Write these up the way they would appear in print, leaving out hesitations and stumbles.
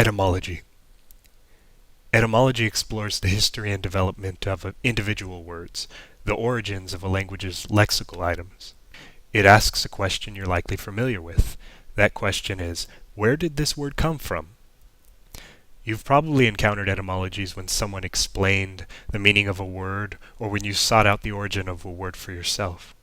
Etymology. Etymology explores the history and development of individual words, the origins of a language's lexical items. It asks a question you're likely familiar with. That question is, where did this word come from? You've probably encountered etymologies when someone explained the meaning of a word or when you sought out the origin of a word for yourself.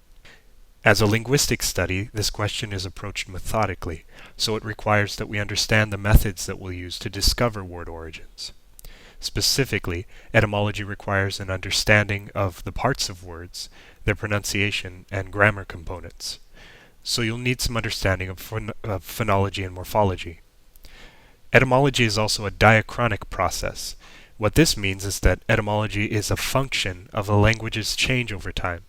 As a linguistic study, this question is approached methodically, so it requires that we understand the methods that we'll use to discover word origins. Specifically, etymology requires an understanding of the parts of words, their pronunciation, and grammar components. So you'll need some understanding of phonology and morphology. Etymology is also a diachronic process. What this means is that etymology is a function of a language's change over time.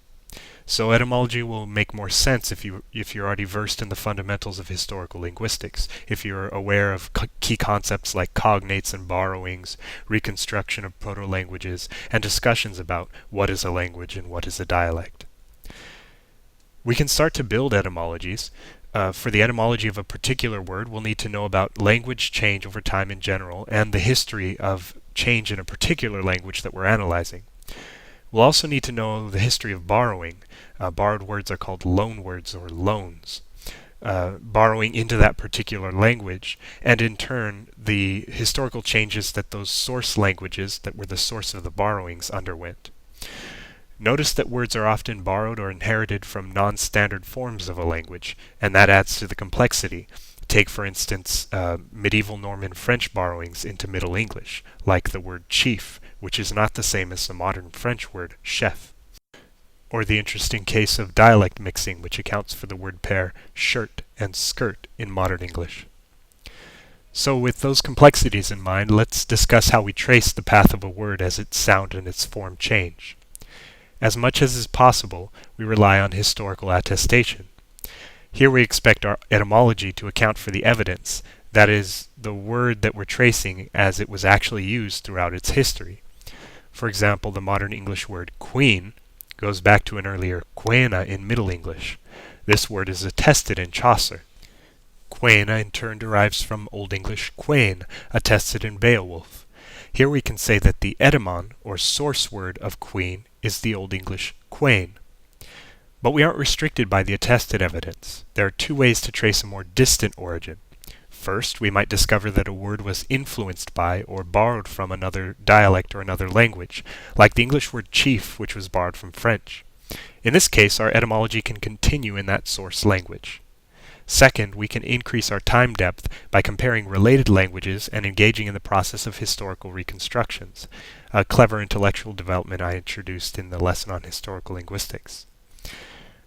So etymology will make more sense if you're already versed in the fundamentals of historical linguistics, if you're aware of key concepts like cognates and borrowings, reconstruction of proto-languages, and discussions about what is a language and what is a dialect. We can start to build etymologies. For the etymology of a particular word, we'll need to know about language change over time in general and the history of change in a particular language that we're analyzing. We'll also need to know the history of borrowing. Borrowed words are called loan words or loans. Borrowing into that particular language, and in turn, the historical changes that those source languages that were the source of the borrowings underwent. Notice that words are often borrowed or inherited from non-standard forms of a language, and that adds to the complexity. Take, for instance, medieval Norman French borrowings into Middle English, like the word chief, which is not the same as the modern French word chef. Or the interesting case of dialect mixing, which accounts for the word pair shirt and skirt in modern English. So with those complexities in mind, let's discuss how we trace the path of a word as its sound and its form change. As much as is possible, we rely on historical attestation. Here we expect our etymology to account for the evidence, that is, the word that we're tracing as it was actually used throughout its history. For example, the modern English word queen goes back to an earlier quena in Middle English. This word is attested in Chaucer. Quena in turn derives from Old English quain, attested in Beowulf. Here we can say that the etymon, or source word of queen, is the Old English quain. But we aren't restricted by the attested evidence. There are two ways to trace a more distant origin. First, we might discover that a word was influenced by or borrowed from another dialect or another language, like the English word chief, which was borrowed from French. In this case, our etymology can continue in that source language. Second, we can increase our time depth by comparing related languages and engaging in the process of historical reconstructions, a clever intellectual development I introduced in the lesson on historical linguistics.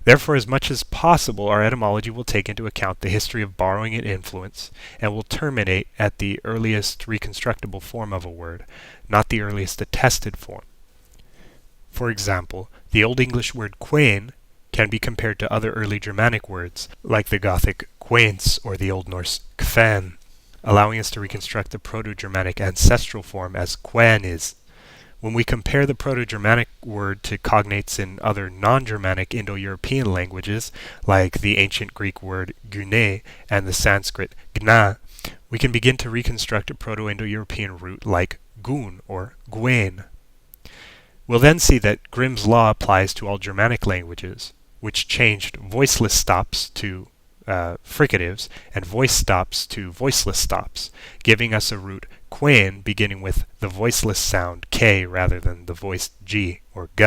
Therefore, as much as possible, our etymology will take into account the history of borrowing and influence, and will terminate at the earliest reconstructible form of a word, not the earliest attested form. For example, the Old English word quain can be compared to other early Germanic words, like the Gothic quaints or the Old Norse kven, allowing us to reconstruct the Proto-Germanic ancestral form as quan is. When we compare the Proto-Germanic word to cognates in other non-Germanic Indo-European languages, like the ancient Greek word gune and the Sanskrit gna, we can begin to reconstruct a Proto-Indo-European root like gun or gwen. We'll then see that Grimm's law applies to all Germanic languages, which changed voiceless stops to fricatives and voice stops to voiceless stops, giving us a root quain beginning with the voiceless sound k rather than the voiced g or g.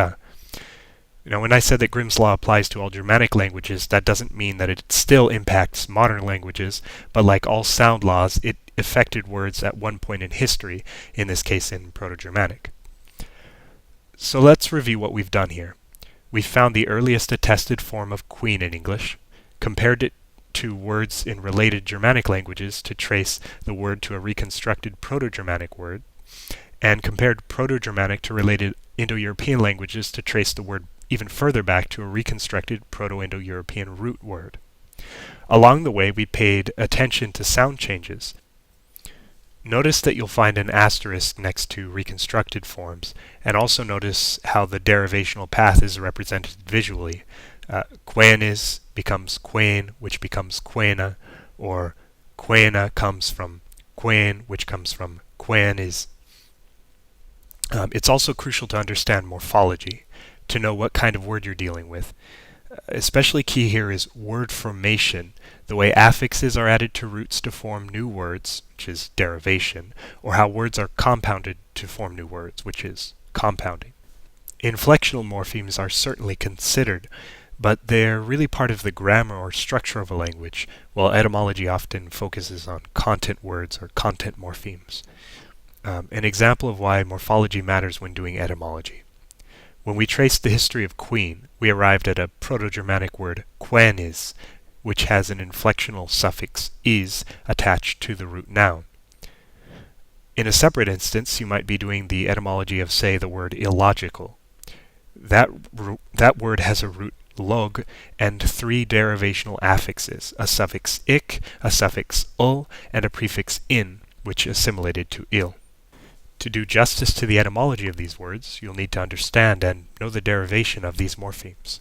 Now, when I said that Grimm's law applies to all Germanic languages, that doesn't mean that it still impacts modern languages, but like all sound laws, it affected words at one point in history, in this case in Proto-Germanic. So let's review what we've done here. We've found the earliest attested form of queen in English, compared it to words in related Germanic languages to trace the word to a reconstructed Proto-Germanic word, and compared Proto-Germanic to related Indo-European languages to trace the word even further back to a reconstructed Proto-Indo-European root word. Along the way, we paid attention to sound changes. Notice that you'll find an asterisk next to reconstructed forms, and also notice how the derivational path is represented visually. Quenis becomes quain, which becomes quena, or quena comes from quen, which comes from quen is. It's also crucial to understand morphology, to know what kind of word you're dealing with. Especially key here is word formation, the way affixes are added to roots to form new words, which is derivation, or how words are compounded to form new words, which is compounding. Inflectional morphemes are certainly considered, but they're really part of the grammar or structure of a language, while etymology often focuses on content words or content morphemes. An example of why morphology matters when doing etymology. When we traced the history of queen, we arrived at a Proto-Germanic word quenis, which has an inflectional suffix is attached to the root noun. In a separate instance, you might be doing the etymology of, say, the word illogical. That word has a root log and 3 derivational affixes, a suffix ik, a suffix ul, and a prefix in, which assimilated to il. To do justice to the etymology of these words, you'll need to understand and know the derivation of these morphemes.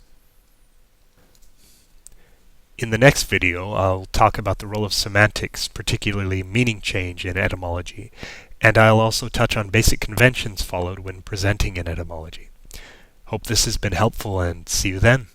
In the next video, I'll talk about the role of semantics, particularly meaning change in etymology, and I'll also touch on basic conventions followed when presenting an etymology. Hope this has been helpful, and see you then.